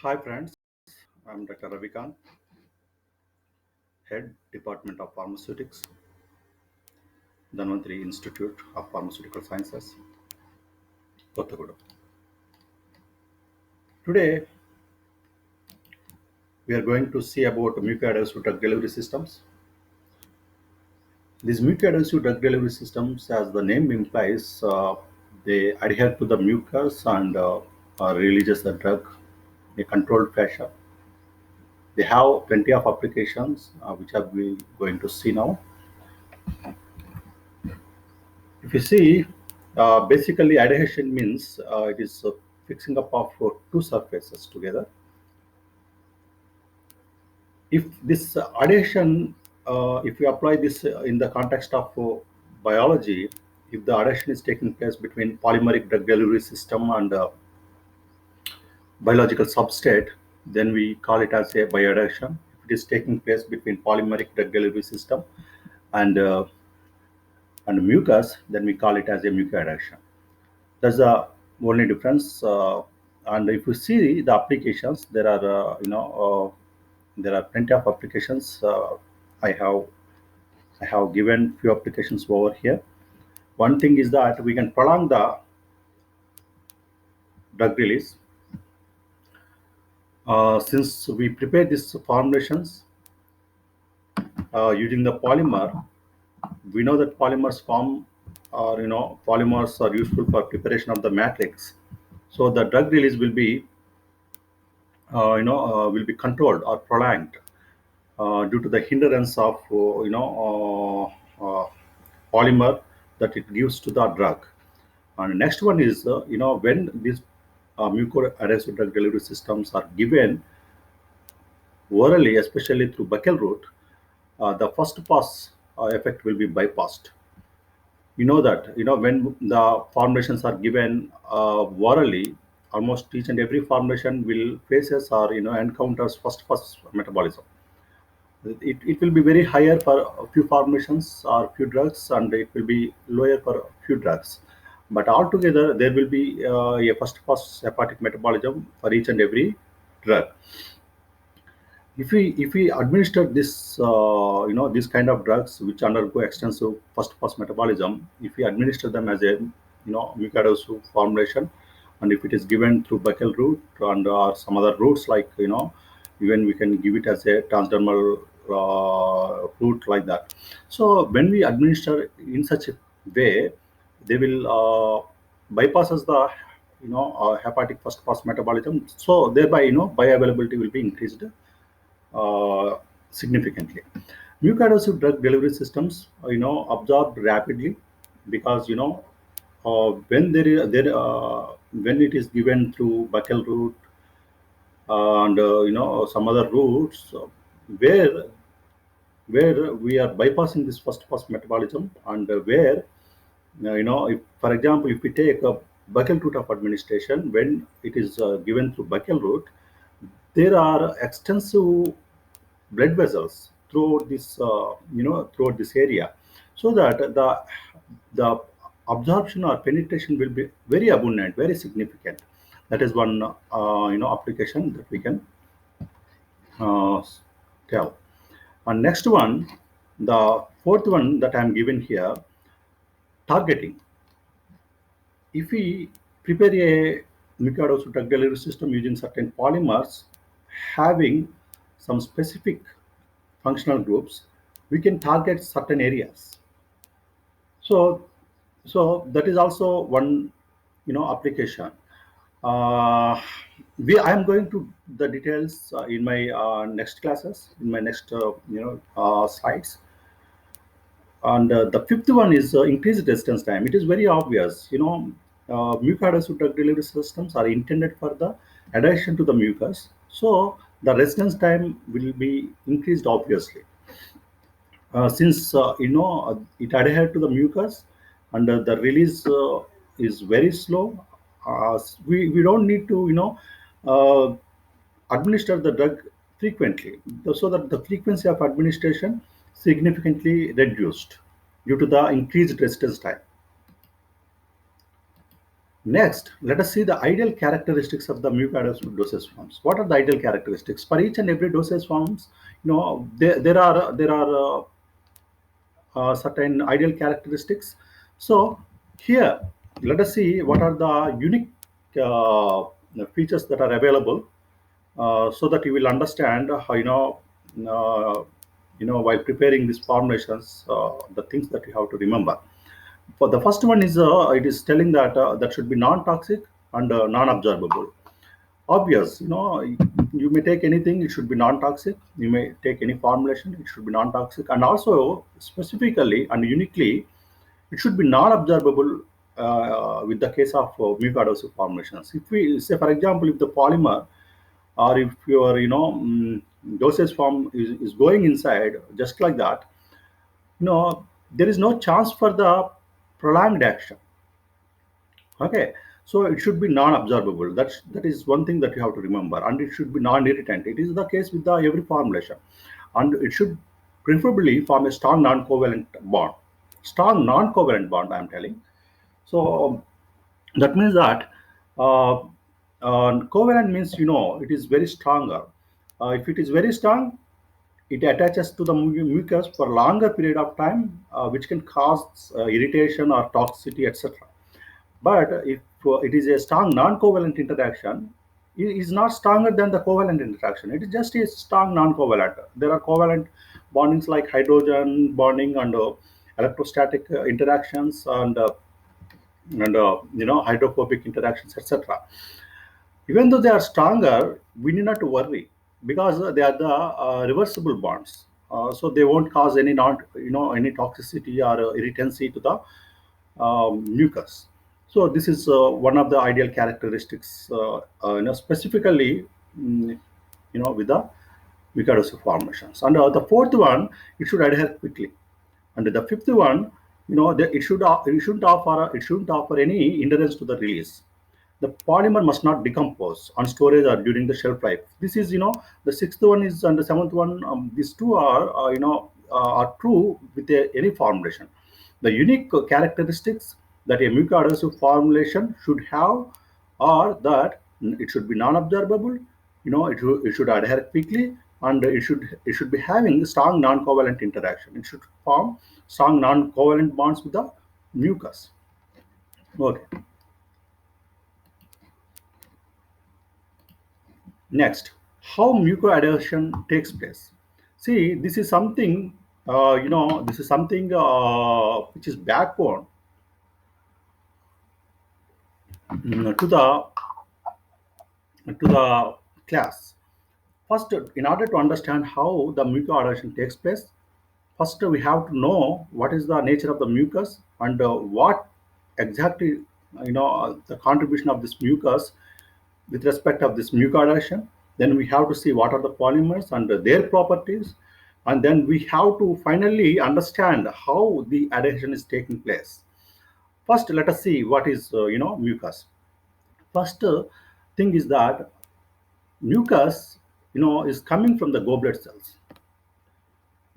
Hi friends, I'm Dr. Ravikant, Head Department of Pharmaceutics, Dhanvantari Institute of Pharmaceutical Sciences, Kothagudem. Today we are going to see about mucoadhesive drug delivery systems. These mucoadhesive drug delivery systems, as the name implies, they adhere to the mucus and releases the drug in a controlled fashion. They have plenty of applications, which are we going to see now. If you see, basically adhesion means it is fixing up of two surfaces together. If this adhesion, if you apply this in the context of biology, if the adhesion is taking place between polymeric drug delivery system and biological substrate, then we call it as a bioadhesion. If it is taking place between polymeric drug delivery system and uh, and mucus, then we call it as a mucoadhesion. That's the only difference. And if you see the applications, there are there are plenty of applications. I have I have given few applications over here. One thing is that we can prolong the drug release. Since we prepare these formulations using the polymer, we know that polymers form, or polymers are useful for preparation of the matrix. So the drug release will be will be controlled or prolonged due to the hindrance of polymer that it gives to the drug. And next one is when these mucoadhesive drug delivery systems are given orally, especially through buccal route, the first pass effect will be bypassed. You know that when the formulations are given orally, almost each and every formulation will faces or encounters first pass metabolism. It will be very higher for a few formulations or few drugs, and it will be lower for a few drugs, but altogether there will be a first pass hepatic metabolism for each and every drug. If we administer this these kind of drugs which undergo extensive first pass metabolism, if we administer them as a mucoadhesive formulation, and if it is given through buccal route and or some other routes, like even we can give it as a transdermal route, like that. So when we administer in such a way, they will bypasses the hepatic first pass metabolism, so thereby bioavailability will be increased uh, significantly. Mucoadhesive drug delivery systems, absorb rapidly, because when when it is given through buccal route and some other routes, where we are bypassing this first pass metabolism, and where if, for example, if we take a buccal route of administration, when it is given through buccal route, there are extensive blood vessels throughout this throughout this area, so that the absorption or penetration will be very abundant, very significant. That is one application that we can uh, tell. And next one, the fourth one that I am given here, targeting. If we prepare a mucoadhesive drug delivery system using certain polymers having some specific functional groups, we can target certain areas. So, that is also one application. Uh, I am going to the details in my next classes, in my next slides. And the fifth one is increased resistance time. It is very obvious, mucoadhesive drug delivery systems are intended for the adhesion to the mucus, so the resistance time will be increased obviously, since it adheres to the mucus, and the release is very slow. We don't need to uh, administer the drug frequently, so that the frequency of administration significantly reduced due to the increased resistance time. Next, let us see the ideal characteristics of the mucoadhesion dosage forms. What are the ideal characteristics for each and every dosage forms? There are certain ideal characteristics. So here, let us see what are the unique uh, features that are available, so that you will understand how uh, while preparing these formulations, the things that you have to remember. For the first one is it is telling that that should be non-toxic and non-absorbable. Obvious, you may take anything, it should be non-toxic. You may take any formulation, it should be non-toxic, and also specifically and uniquely, it should be non-absorbable with the case of mucoadhesive formulations. If we say, for example, if the polymer or if your dosage form is going inside just like that, there is no chance for the prolonged action. Okay, so it should be non-absorbable. That is one thing that you have to remember, and it should be non-irritant. It is the case with the every formulation, and it should preferably form a strong non-covalent bond. Strong non-covalent bond, I am telling. So that means that uh, covalent means it is very stronger. If it is very strong, it attaches to the mucus for longer period of time, which can cause irritation or toxicity, etc. But if it is a strong non-covalent interaction, it is not stronger than the covalent interaction. It is just a strong non-covalent. There are covalent bondings like hydrogen bonding and electrostatic interactions and hydrophobic interactions, etc. Even though they are stronger, we need not to worry because they are the reversible bonds. So they won't cause any not any toxicity or irritancy to the mucus. So this is one of the ideal characteristics, specifically, mm, with the mucoadhesive formations. And the fourth one, it should adhere quickly. And the fifth one, it shouldn't offer any hindrance to the release. The polymer must not decompose on storage or during the shelf life. This is, the sixth one is, and the seventh one. These two are, are true with any formulation. The unique characteristics that a mucoadhesive formulation should have are that it should be non-absorbable, it should adhere quickly, and it should be having strong non-covalent interaction. It should form strong non-covalent bonds with the mucus. Okay. Next, how mucoadhesion takes place. See, this is something which is backbone to the class. First, in order to understand how the mucoadhesion takes place, first we have to know what is the nature of the mucus and what exactly the contribution of this mucus with respect of this mucoadhesion. Then we have to see what are the polymers and their properties, and then we have to finally understand how the adhesion is taking place. First, let us see what is mucus. First thing is that mucus is coming from the goblet cells.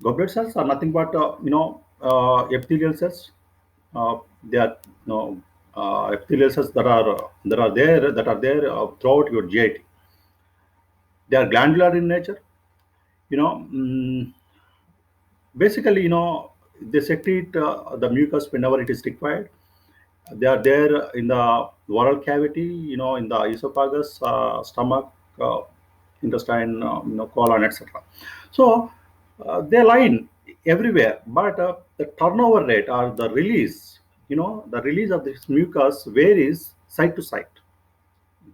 Goblet cells are nothing but epithelial cells. They are epithelial cells that are there throughout your GIT. They are glandular in nature. You know, mm, Basically, they secrete the mucus whenever it is required. They are there in the oral cavity, in the esophagus, stomach, intestine, colon, etc. So they line everywhere, but the turnover rate or the release of this mucus varies site to site.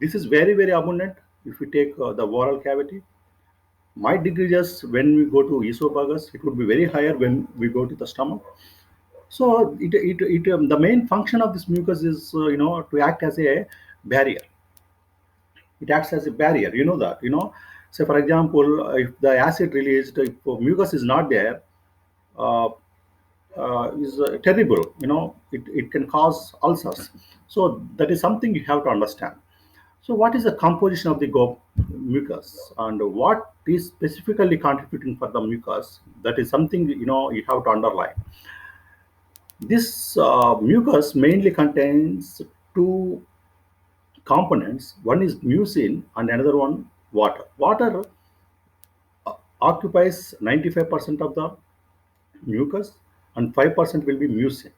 This is very, very abundant if we take the oral cavity. Might decreases when we go to esophagus. It would be very higher when we go to the stomach. So the main function of this mucus is to act as a barrier. It acts as a barrier. You know that. Say for example, if the acid released, if mucus is not there, uh, is terrible. It can cause ulcers. So that is something you have to understand. So what is the composition of the mucus and what is specifically contributing for the mucus? That is something you have to underline. This mucus mainly contains two. components. One is mucin and another one water. Water occupies 95% of the mucus and 5% will be mucin.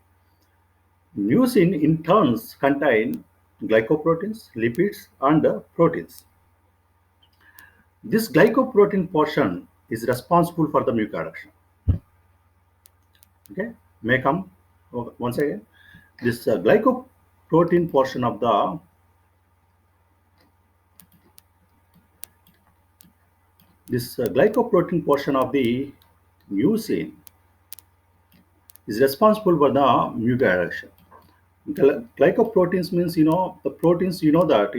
Mucin in turns contain glycoproteins, lipids, and proteins. This glycoprotein portion is responsible for the mucoadduction. Okay, may I come once again. This glycoprotein portion of the mucin is responsible for the mucoadduction. Glycoproteins means the proteins, that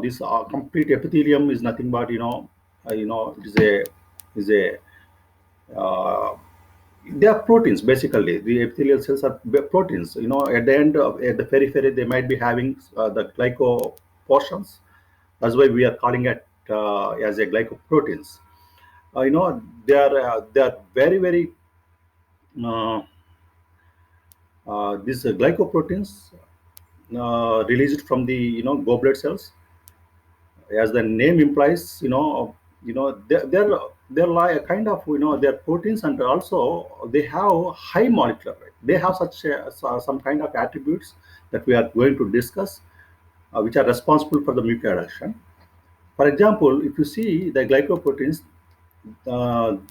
this complete epithelium is nothing but it is a uh, they are proteins. Basically the epithelial cells are proteins. At the end of, at the periphery they might be having the glyco portions. That's why we are calling it as a glycoproteins. They are very very uh, these glycoproteins released from the goblet cells. As the name implies, they're like a kind of they're proteins, and also they have high molecular weight. They have some kind of attributes that we are going to discuss, which are responsible for the mucoadduction. For example, if you see the glycoproteins,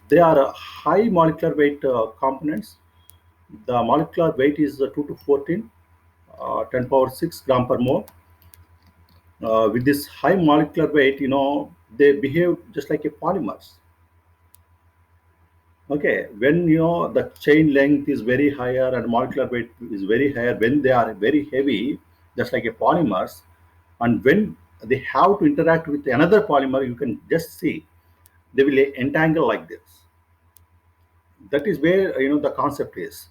they are high molecular weight components. The molecular weight is 2 to 14, 10 power 6 gram per mole. With this high molecular weight, they behave just like a polymers. Okay, when the chain length is very higher and molecular weight is very higher, when they are very heavy, just like a polymers, and when they have to interact with another polymer, you can just see they will entangle like this. That is where the concept is.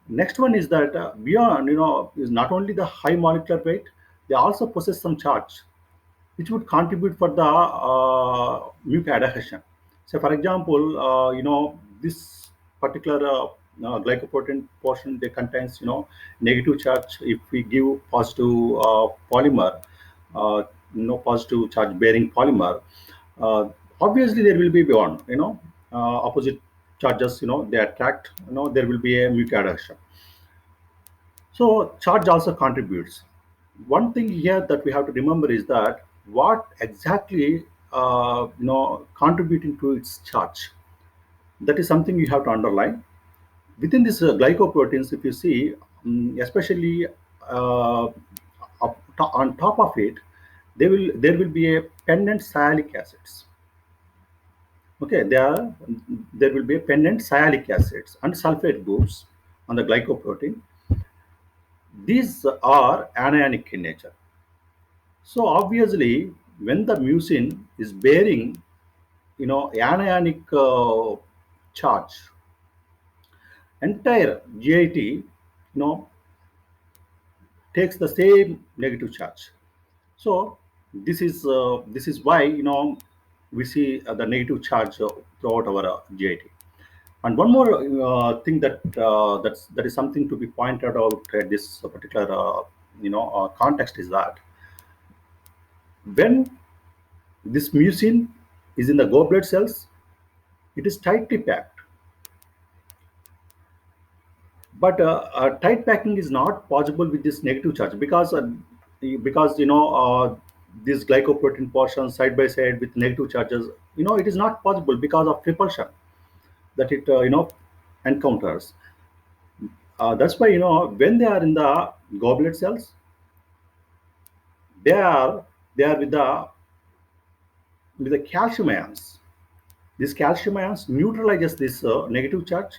Next one is that beyond is not only the high molecular weight, they also possess some charge which would contribute for the mucoadhesion. So, for example, this particular glycoprotein portion, they contains negative charge. If we give positive polymer, uh, positive charge bearing polymer, uh, obviously there will be bond. Opposite charges, they attract. There will be a mucoadhesion. So charge also contributes. One thing here that we have to remember is that what exactly contributing to its charge. That is something you have to underline. Within this glycoproteins, if you see, especially on top of it, there will be a pendant sialic acids. Okay, there will be a pendant sialic acids and sulfate groups on the glycoprotein. These are anionic in nature. So obviously, when the mucin is bearing, anionic charge, entire GIT, takes the same negative charge. So this is why we see the negative charge throughout our GIT. And one more thing that is something to be pointed out at this particular context is that when this mucin is in the goblet cells, it is tightly packed. But tight packing is not possible with this negative charge because these glycoprotein portions side by side with negative charges, it is not possible because of repulsion that it encounters. That's why when they are in the goblet cells, they are with the calcium ions. These calcium ions neutralizes this negative charge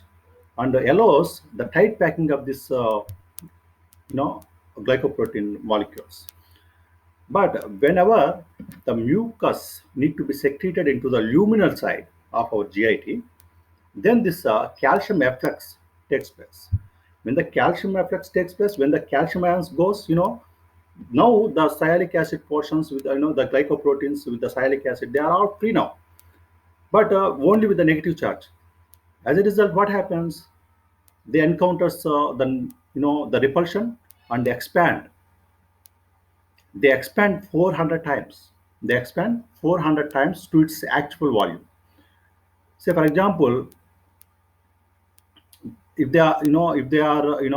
and allows the tight packing of this you know glycoprotein molecules. But whenever the mucus need to be secreted into the luminal side of our GIT, then this calcium efflux takes place. When the calcium efflux takes place, when the calcium ions goes, now the sialic acid portions with the glycoproteins with the sialic acid, they are all free now, but only with the negative charge. As a result, what happens? They encounters the repulsion and expand. They expand 400 times. They expand 400 times to its actual volume. Say, for example, if they are, if they are, in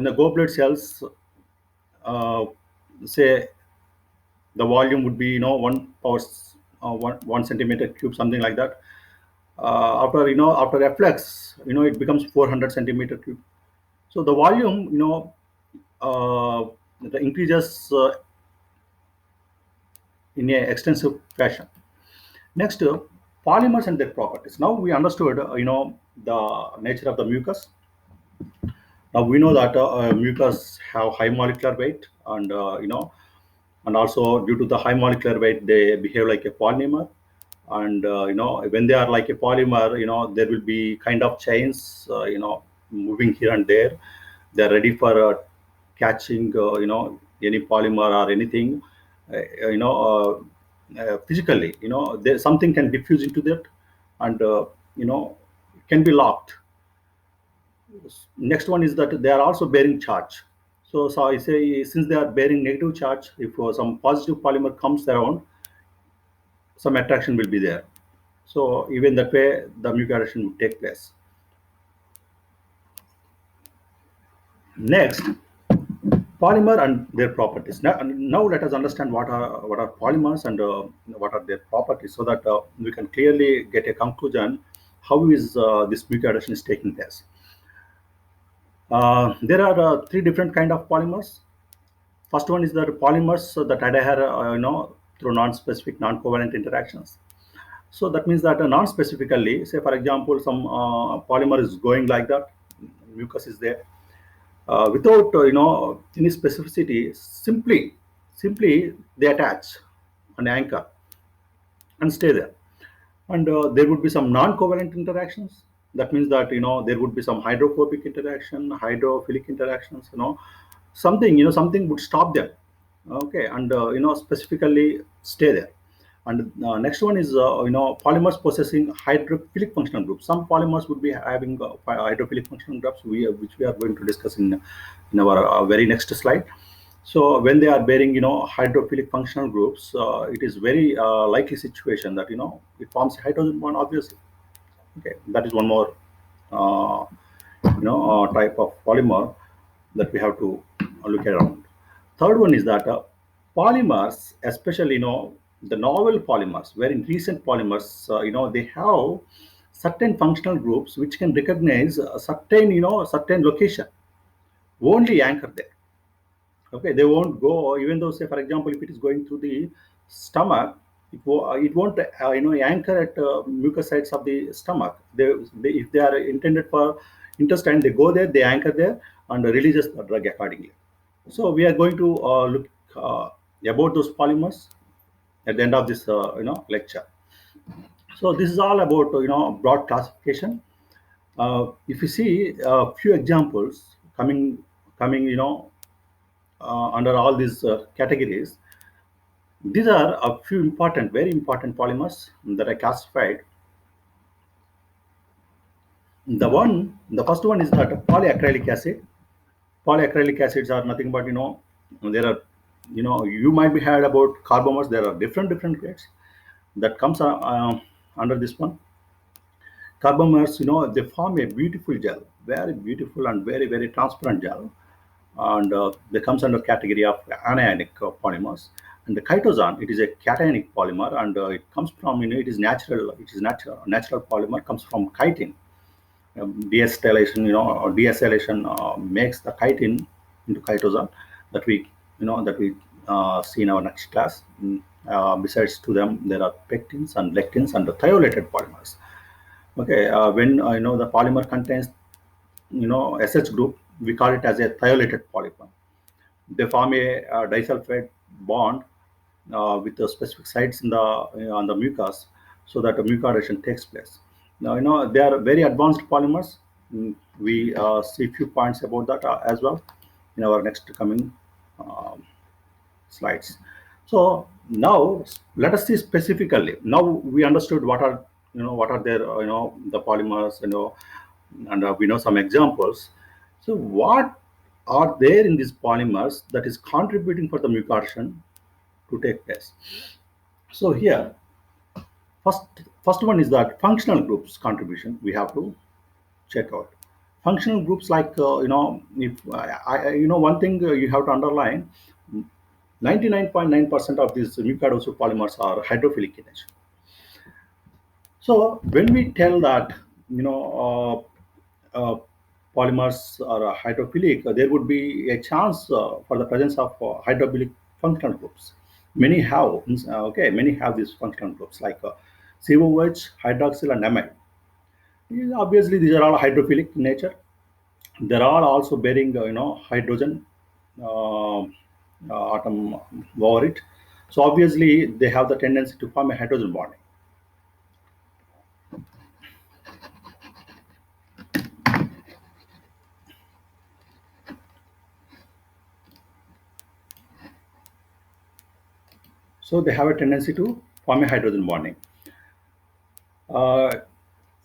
the goblet cells, uh, say the volume would be, 1 power, 1 centimeter cube, something like that. After, after reflex, it becomes 400 centimeter cube. So the volume, uh, the increases in a extensive fashion. Next, polymers and their properties. Now we understood, the nature of the mucus. Now we know that mucus have high molecular weight, and and also due to the high molecular weight, they behave like a polymer. And when they are like a polymer, there will be kind of chains, moving here and there. They are ready for catching, any polymer or anything, physically. There something can diffuse into that, and can be locked. Next one is that they are also bearing charge. So I say, since they are bearing negative charge, if some positive polymer comes around, some attraction will be there. So even that way, the mutation will take place. Next, polymer and their properties. Now let us understand what are polymers, and what are their properties, so that we can clearly get a conclusion how is this mutation is taking place. There are three different kind of polymers. First one is the polymers that adhere, through non-specific, non-covalent interactions. So that means that non-specifically, say for example, some polymer is going like that, mucus is there, without any specificity. Simply they attach and anchor and stay there. And there would be some non-covalent interactions. That means that there would be some hydrophobic interaction, hydrophilic interactions. Something would stop them. Okay, and specifically stay there. And next one is, polymers possessing hydrophilic functional groups. Some polymers would be having hydrophilic functional groups, which we are going to discuss in our very next slide. So when they are bearing, hydrophilic functional groups, it is very likely situation that it forms a hydrogen bond, obviously. Okay, that is one more uh, type of polymer that we have to look around. Third one is that polymers, especially the novel polymers, where in recent polymers, they have certain functional groups which can recognize a certain location, only anchor there. Okay, they won't go, even though, say for example, if it is going through the stomach, it won't anchor at mucosites of the stomach. If they are intended for intestine, they go there, they anchor there, and releases the drug accordingly. So we are going to look about those polymers at the end of this lecture. So this is all about broad classification. If you see a few examples coming under all these categories, these are a few important, very important polymers that are classified. The first one is that polyacrylic acid. Polyacrylic acids are nothing but there are, you might be heard about carbomers. There are different grades that comes under this one. Carbomers, they form a beautiful gel, very beautiful and very transparent gel, and they comes under category of anionic polymers. And the chitosan, it is a cationic polymer, and it comes from, it is natural. It is natural polymer, comes from chitin. Deacetylation, or deacylation makes the chitin into chitosan, that we see in our next class. Besides to them, there are pectins and lectins and the thiolated polymers. Okay, when the polymer contains SH group, we call it as a thiolated polymer. They form a disulfide bond with the specific sites in the on the mucus, so that a mucodation takes place. Now they are very advanced polymers. We see few points about that as well in our next coming um, slides. So now let us see specifically. Now we understood what are their the polymers, and we know some examples. So what are there in these polymers that is contributing for the mutation to take place. So here, first first one is that functional groups contribution we have to check out. Functional groups like if one thing you have to underline, 99.9% of these mucadosal polymers are hydrophilic in nature. So when we tell that you know polymers are hydrophilic, there would be a chance for the presence of hydrophilic functional groups. Many have, many have these functional groups like COH, hydroxyl, and amide. Obviously, these are all hydrophilic in nature. They are also bearing, hydrogen atom over it. So obviously, they have the tendency to form a hydrogen bonding. So they have a tendency to form a hydrogen bonding. Uh,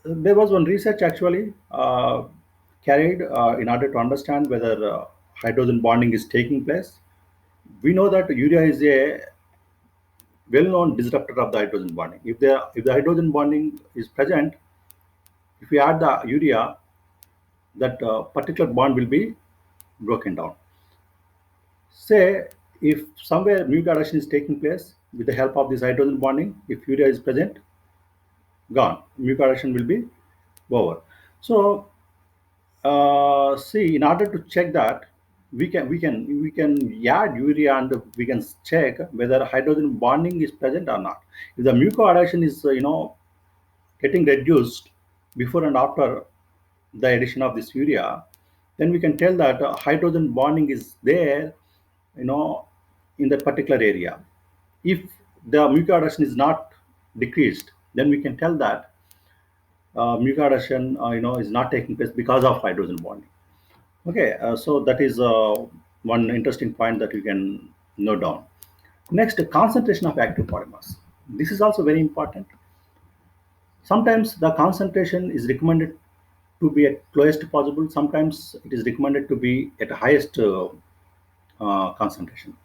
there was one research actually carried in order to understand whether hydrogen bonding is taking place. We know that urea is a well-known disruptor of the hydrogen bonding. If the hydrogen bonding is present, if we add the urea, that particular bond will be broken down. Say if somewhere mutation is taking place with the help of this hydrogen bonding, if urea is present, gone. Mutation will be over. So see, in order to check that, we can add urea and we can check whether hydrogen bonding is present or not. If the mucoadhesion is getting reduced before and after the addition of this urea, then we can tell that hydrogen bonding is there, you know, in that particular area. If the mucoadhesion is not decreased, then we can tell that mucoadhesion, is not taking place because of hydrogen bonding. Okay, so that is one interesting point that you can note down. Next, concentration of active polymers. This is also very important. Sometimes the concentration is recommended to be at lowest possible. Sometimes it is recommended to be at highest concentration.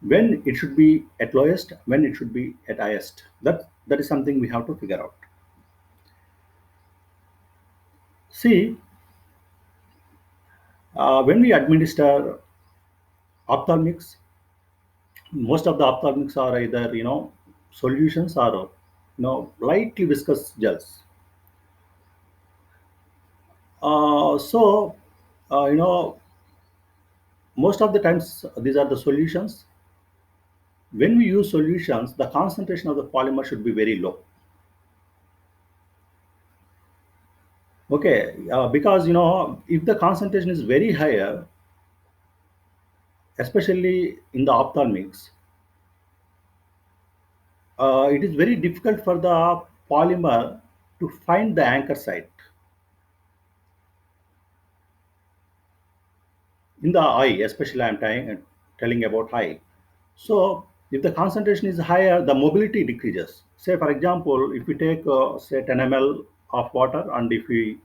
When it should be at lowest, when it should be at highest. That is something we have to figure out. See, when we administer ophthalmics, most of the ophthalmics are either solutions or lightly viscous gels. So most of the times these are the solutions. When we use solutions, the concentration of the polymer should be very low. Okay, because if the concentration is very higher, especially in the ophthalmics, it is very difficult for the polymer to find the anchor site in the eye, especially telling about eye. So if the concentration is higher, the mobility decreases. Say for example, if we take say 10 ml of water, and if we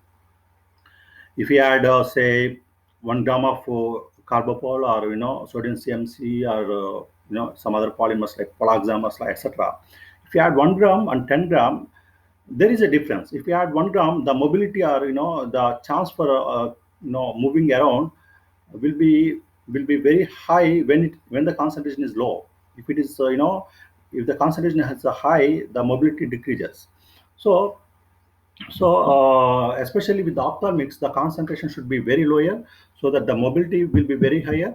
add say 1 gram of carbopol, or sodium CMC, or some other polymers like poloxamers, like etc. If you add 1 gram and 10 gram, there is a difference. If you add 1 gram, the mobility, or the chance for moving around will be very high when the concentration is low. If it is if the concentration has a high, the mobility decreases. So especially with the ophthalmics, the concentration should be very lower so that the mobility will be very higher.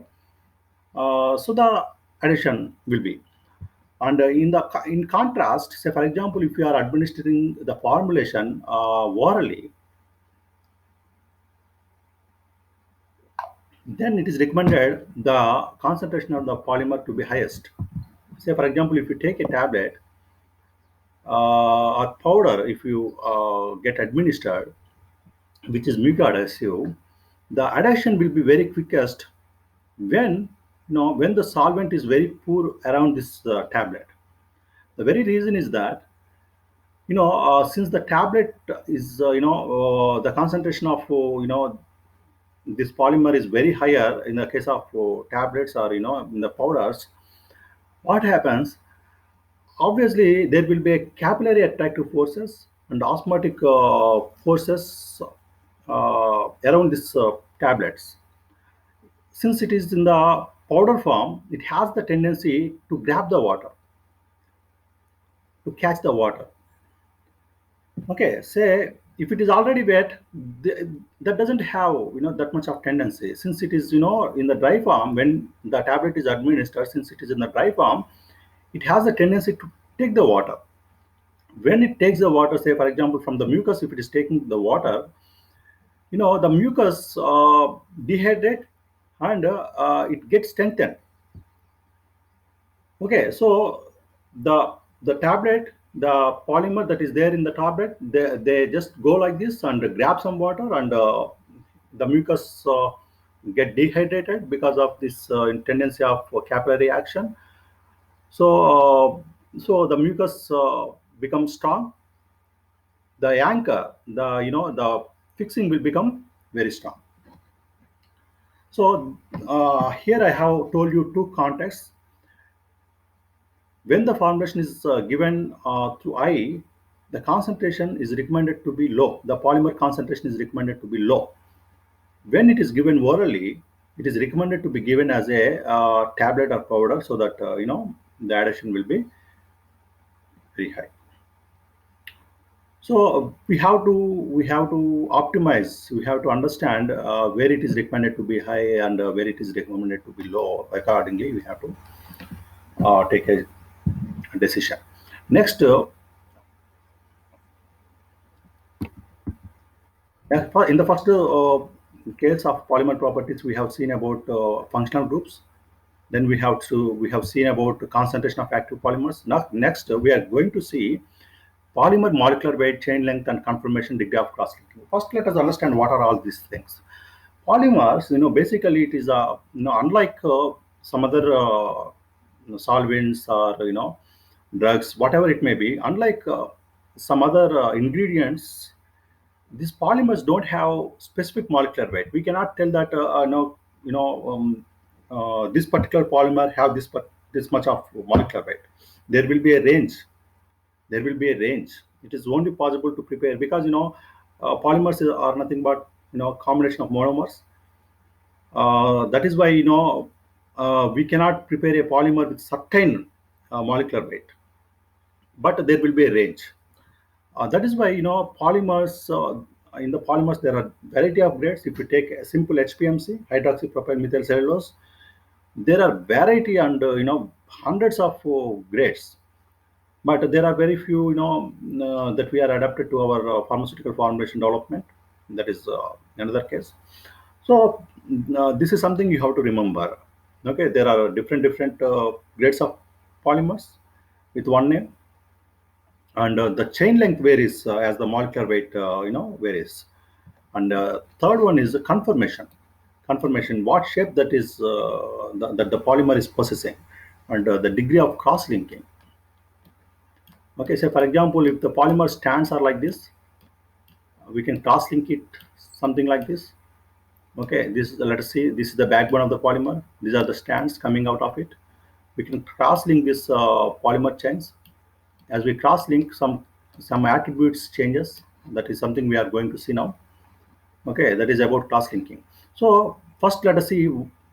So the addition will be. And in contrast, say for example, if you are administering the formulation orally, then it is recommended the concentration of the polymer to be highest. Say for example, if you take a tablet or powder, if you get administered, which is mucoadhesive, the adhesion will be very quickest when when the solvent is very poor around this tablet. The very reason is that since the tablet is the concentration of this polymer is very higher in the case of tablets or in the powders, what happens? Obviously, there will be a capillary attractive forces and osmotic forces around these tablets. Since it is in the powder form, it has the tendency to grab the water, to catch the water. Okay, say if it is already wet, that doesn't have that much of tendency. Since it is in the dry form, when the tablet is administered, since it is in the dry form, it has a tendency to take the water. When it takes the water, say for example from the mucus, if it is taking the water, the mucus dehydrate and it gets strengthened. Okay, so the tablet, the polymer that is there in the tablet, they just go like this and grab some water, and the mucus get dehydrated because of this tendency of capillary action. So the mucus becomes strong. The anchor, the fixing will become very strong. So here I have told you two contexts. When the formulation is given through eye, the concentration is recommended to be low. The polymer concentration is recommended to be low. When it is given orally, it is recommended to be given as a tablet or powder, so that the adhesion will be very high. So we have to optimize. We have to understand where it is recommended to be high and where it is recommended to be low. Accordingly, we have to take a decision. Next, in the first case of polymer properties, we have seen about functional groups. Then we have seen about the concentration of active polymers. Now, next, we are going to see polymer molecular weight, chain length, and conformation degree of cross-linking. First, let us understand what are all these things. Polymers, basically it is unlike some other solvents or drugs, whatever it may be. Unlike some other ingredients, these polymers don't have specific molecular weight. We cannot tell that no, this particular polymer have this much of molecular weight. There will be a range. There will be a range. It is only possible to prepare because polymers are nothing but combination of monomers. That is why we cannot prepare a polymer with certain molecular weight, but there will be a range. That is why polymers. In the polymers, there are variety of grades. If you take a simple HPMC, hydroxypropyl methyl cellulose, there are variety and hundreds of grades. But there are very few that we are adapted to our pharmaceutical formulation development. That is another case. So this is something you have to remember. Okay, there are different grades of polymers with one name, and the chain length varies as the molecular weight varies. And third one is the conformation, what shape that is that the polymer is possessing, and the degree of cross linking. Okay, so for example, if the polymer strands are like this, we can cross link it something like this. Okay, this is, let us see, this is the backbone of the polymer. These are the strands coming out of it. We can cross link this polymer chains. As we cross link, some attributes changes. That is something we are going to see now. Okay, that is about cross linking. So first, let us see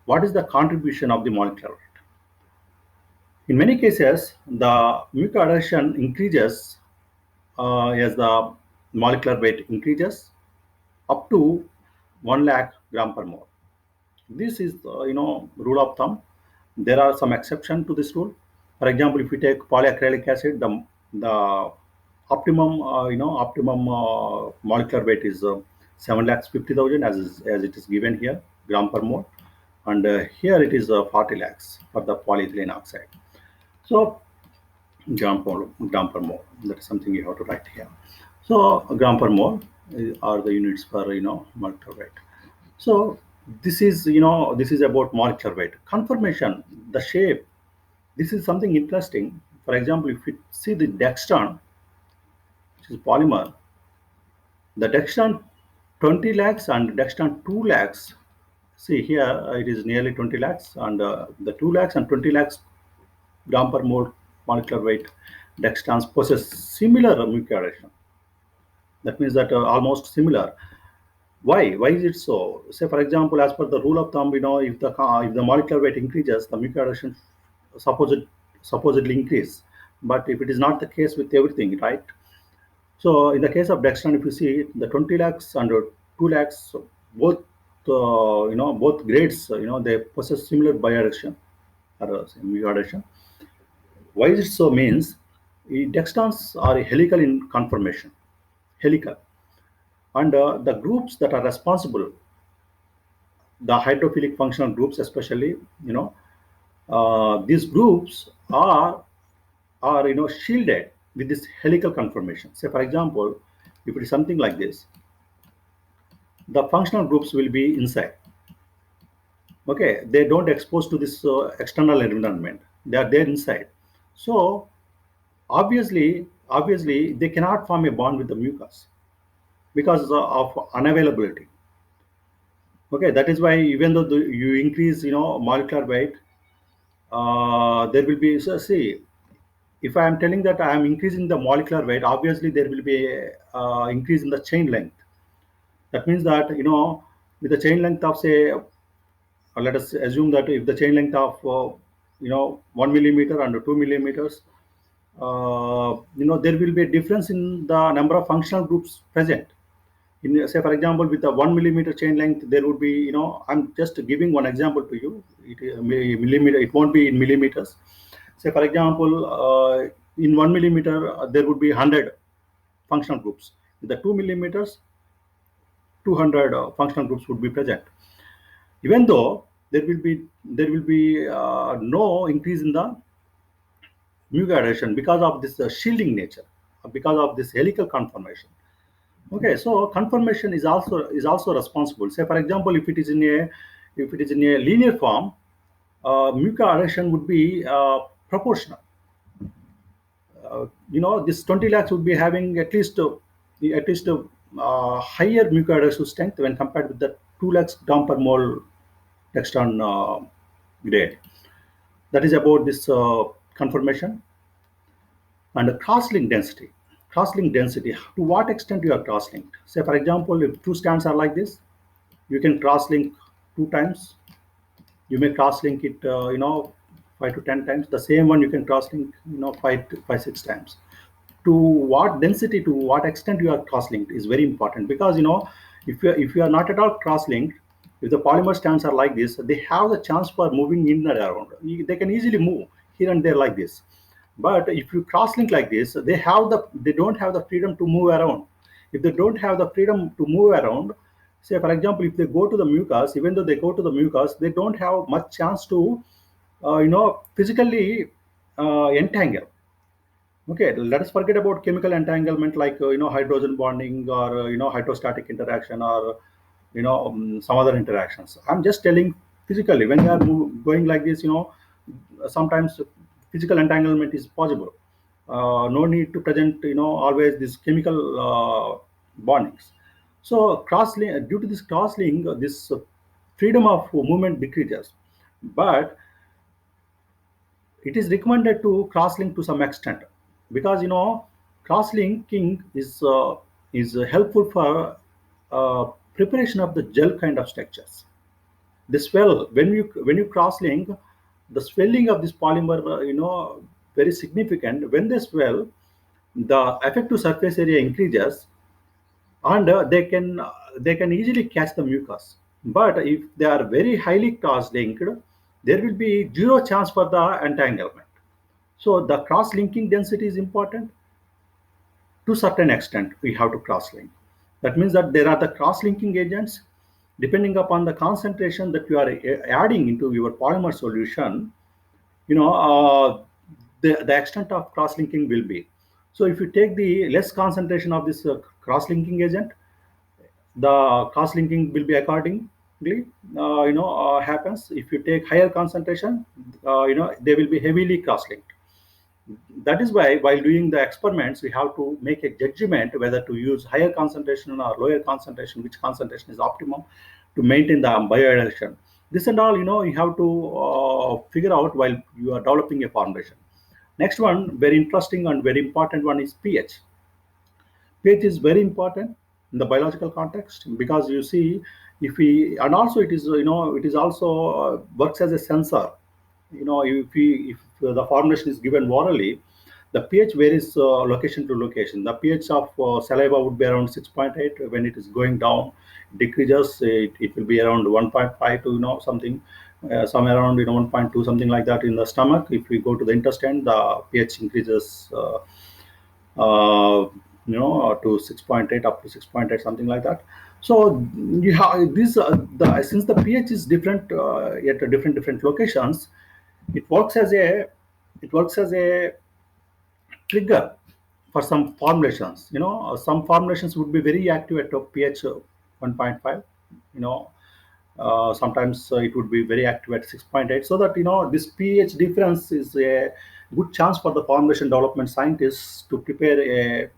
what is the contribution of the molecular weight. In many cases, the mucoadhesion increases as the molecular weight increases up to 1 lakh gram per mole. This is rule of thumb. There are some exception to this rule. For example, if we take polyacrylic acid, the optimum molecular weight is 7,50,000 as it is given here, gram per mole, and here it is 40 lakhs for the polyethylene oxide. So gram per mole. That is something you have to write here. So gram per mole are the units for molecular weight. So this is about molecular weight. Conformation, the shape. This is something interesting. For example, if you see the Dextran, which is polymer, the Dextran 20 lakhs and Dextran 2 lakhs See here, it is nearly 20 lakhs, and the 2 lakhs and 20 lakhs gram per mole molecular weight dextrans possess similar mucoadhesion. That means that almost similar. Why? Why is it so? Say, for example, as per the rule of thumb, if the molecular weight increases, the mucoadhesion supposed supposedly increase. But if it is not the case with everything, right? So in the case of Dextran, if you see the 20 lakhs and 2 lakhs, so both both grades, they possess similar bioadhesion or mucoadhesion. Why is it so? Means dextrans are helical in conformation, helical, and the groups that are responsible, the hydrophilic functional groups, especially, these groups are shielded with this helical conformation. Say, for example, if it is something like this, the functional groups will be inside. Okay, they don't expose to this external environment. They are there inside. So obviously, they cannot form a bond with the mucus because of unavailability. Okay, that is why even though you increase, molecular weight, there will be, so see, if I am telling that I am increasing the molecular weight, obviously there will be a increase in the chain length. That means that, with the chain length of, say, let us assume that if the chain length of 1 millimeter and 2 millimeters, there will be a difference in the number of functional groups present. In, say, for example, with the 1 millimeter chain length, there would be, I'm just giving one example to you. Millimeter, it won't be in millimeters. Say, for example, in 1 millimeter, there would be 100 functional groups. With the 2 millimeters, 200 functional groups would be present. Even though there will be no increase in the mucoadhesion because of this shielding nature, because of this helical conformation. Okay, so conformation is also responsible. Say, for example, if it is in a linear form, mucoadhesion would be proportional. This 20 lakhs would be having at least higher mucoadhesive strength when compared with the 2 lakhs gram per mole dextran grade. That is about this conformation. And cross-link density. Cross-link density. To what extent you are cross-linked? Say, for example, if two strands are like this, you can cross-link 2 times. You may cross-link it, 5 to 10 times. The same one you can cross-link, 5, 6 times. To what density, to what extent you are cross-linked is very important, because if you are not at all cross-linked, if the polymer strands are like this, they have the chance for moving in and around. They can easily move here and there like this. But if you cross-link like this, they don't have the freedom to move around. If they don't have the freedom to move around, say, for example, if they go to the mucus, even though they go to the mucus, they don't have much chance to physically entangle. Okay, let us forget about chemical entanglement like hydrogen bonding, or hydrostatic interaction, or some other interactions. I'm just telling physically, when you are going like this, sometimes physical entanglement is possible. No need to present always this chemical bondings. So cross-link, due to this cross-link, this freedom of movement decreases. But it is recommended to cross-link to some extent, because cross-linking is helpful for preparation of the gel kind of structures. The swell, when you cross-link, the swelling of this polymer, very significant. When they swell, the effective surface area increases, and they can easily catch the mucus. But if they are very highly cross-linked, there will be zero chance for the entanglement. So the cross-linking density is important. To certain extent, we have to cross-link. That means that there are the cross-linking agents. Depending upon the concentration that you are adding into your polymer solution, you know the extent of cross-linking will be. So if you take the less concentration of this cross-linking agent, the cross-linking will be accordingly happens. If you take higher concentration, they will be heavily cross-linked. That is why while doing the experiments, we have to make a judgment whether to use higher concentration or lower concentration, which concentration is optimum. to maintain the bioadhesion. This and all, you have to figure out while you are developing a formulation. Next one, very interesting and very important one is pH. pH is very important in the biological context, because you see, if we, and also it is, it is also works as a sensor. If the formulation is given orally, the pH varies location to location. The pH of saliva would be around 6.8. When it is going down, decreases, it will be around 1.5 to something, somewhere around 1.2, something like that in the stomach. If we go to the intestine, the pH increases uh, to 6.8, up to 6.8, something like that. So you have this, since the pH is different at different locations, it works as a it works as a trigger for some formulations. Some formulations would be very active at a pH 1.5. you know Sometimes it would be very active at 6.8. So that this pH difference is a good chance for the formulation development scientists to prepare a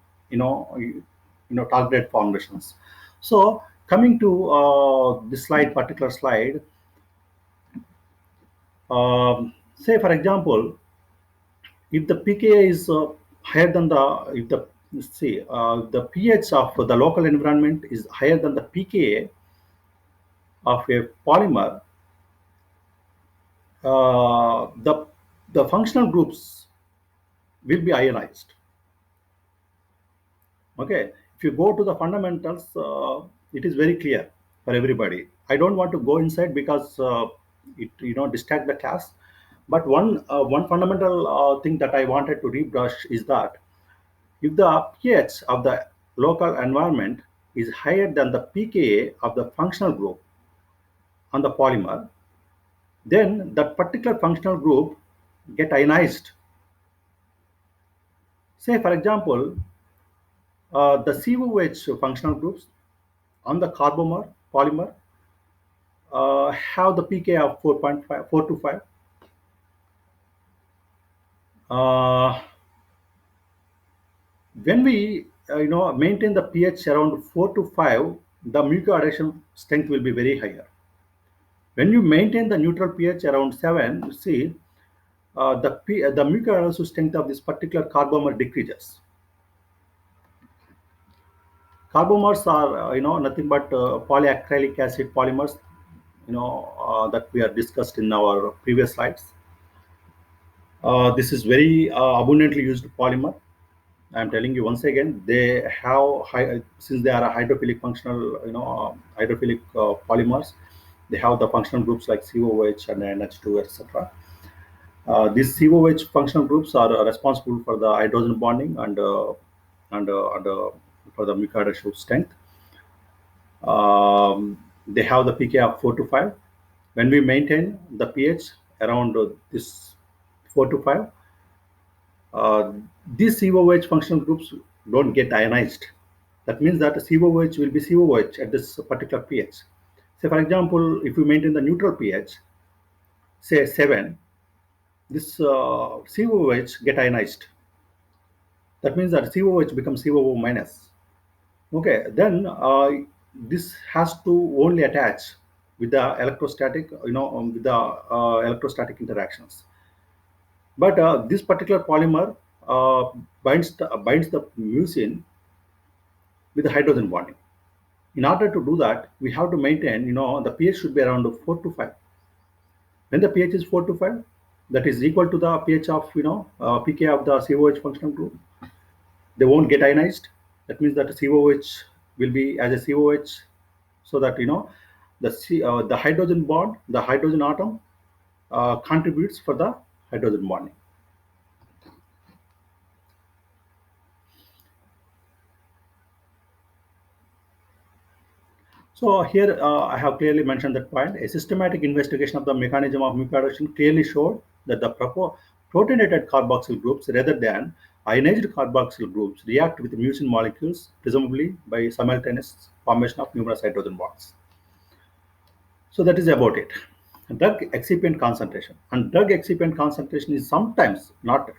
targeted formulations. So coming to this particular slide, say for example, if the pKa is higher than the if the see the pH of the local environment is higher than the pKa of a polymer, the functional groups will be ionized. Okay, if you go to the fundamentals, it is very clear for everybody. I don't want to go inside because it distract the class. But one fundamental thing that I wanted to rebrush is that if the pH of the local environment is higher than the pKa of the functional group on the polymer, then that particular functional group get ionized. Say for example, the COH functional groups on the carbomer polymer have the pK of 4.5, 4 to 5. Uh, when we maintain the pH around 4 to 5, the mucoadhesion strength will be very higher. When you maintain the neutral pH around 7, you see the mucoadhesion strength of this particular carbomer decreases. Carbomers are nothing but polyacrylic acid polymers, that we have discussed in our previous slides. This is very abundantly used polymer. I am telling you once again, they have high, since they are a hydrophilic functional, hydrophilic polymers. They have the functional groups like COH and NH2, etc. These COH functional groups are responsible for the hydrogen bonding and for the mucoadhesion strength. They have the pK of 4 to 5. When we maintain the pH around this 4 to 5, uh, these COH functional groups don't get ionized. That means that COH will be COH at this particular pH. Say, for example, if we maintain the neutral pH, say 7, this COH get ionized. That means that COH becomes COO minus. Okay, then this has to only attach with the electrostatic, with the electrostatic interactions. But this particular polymer binds the mucin with the hydrogen bonding. In order to do that, we have to maintain, the pH should be around 4 to 5. When the pH is 4 to 5, that is equal to the pH of, pK of the COH functional group. They won't get ionized. That means that COH will be as a COH, so that the hydrogen bond, the hydrogen atom contributes for the hydrogen bonding. So here I have clearly mentioned that point. A systematic investigation of the mechanism of mucoadhesion clearly showed that the protonated carboxyl groups rather than ionized carboxyl groups react with mucin molecules, presumably by simultaneous formation of numerous hydrogen bonds. So that is about it. Drug excipient concentration, and drug excipient concentration is sometimes not,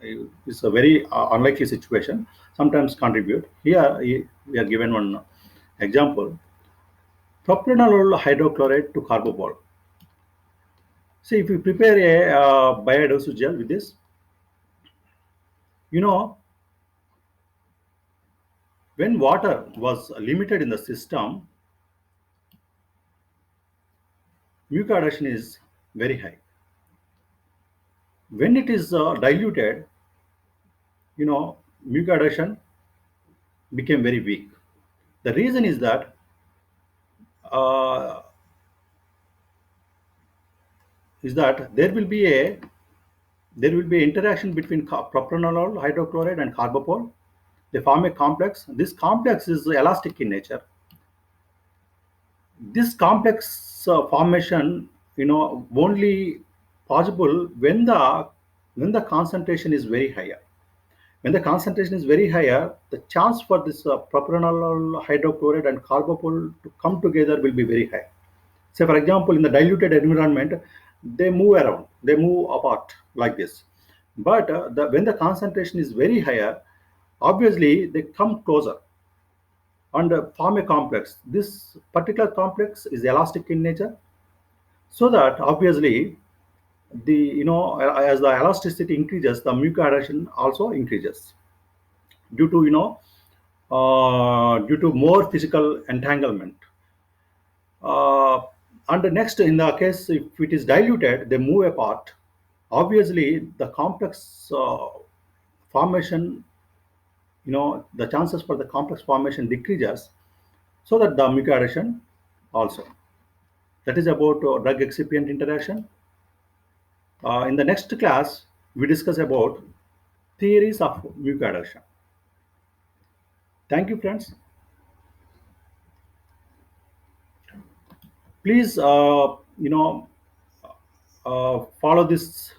it's a very unlikely situation. Sometimes contribute. Here we are given one example. Propranolol hydrochloride to carbopol. See, if you prepare a bioadhesive gel with this, you know, when water was limited in the system, mucoadhesion is very high. When it is diluted, mucoadhesion became very weak. The reason uh, is that there will be interaction between propranolol hydrochloride and carbopol. They form a complex. This complex is elastic in nature. This complex formation, only possible when the concentration is very higher. When the concentration is very higher, the chance for this propranolol hydrochloride and carbopol to come together will be very high. Say, for example, in the diluted environment, they move around, they move apart like this. But when the concentration is very higher, obviously they come closer and form a complex. This particular complex is elastic in nature, so that obviously as the elasticity increases, the mucoadhesion also increases due to due to more physical entanglement. Uh, and the next, in the case if it is diluted, they move apart. Obviously, the complex formation, the chances for the complex formation decreases, so that the mucoadhesion also. That is about drug excipient interaction. In the next class, we discuss about theories of mucoadhesion. Thank you, friends. Please, follow this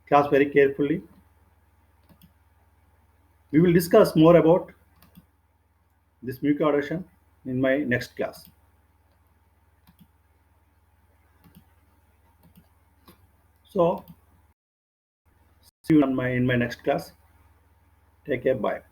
class very carefully. We will discuss more about this mucoadhesion in my next class. So, see you in my next class. Take care. Bye.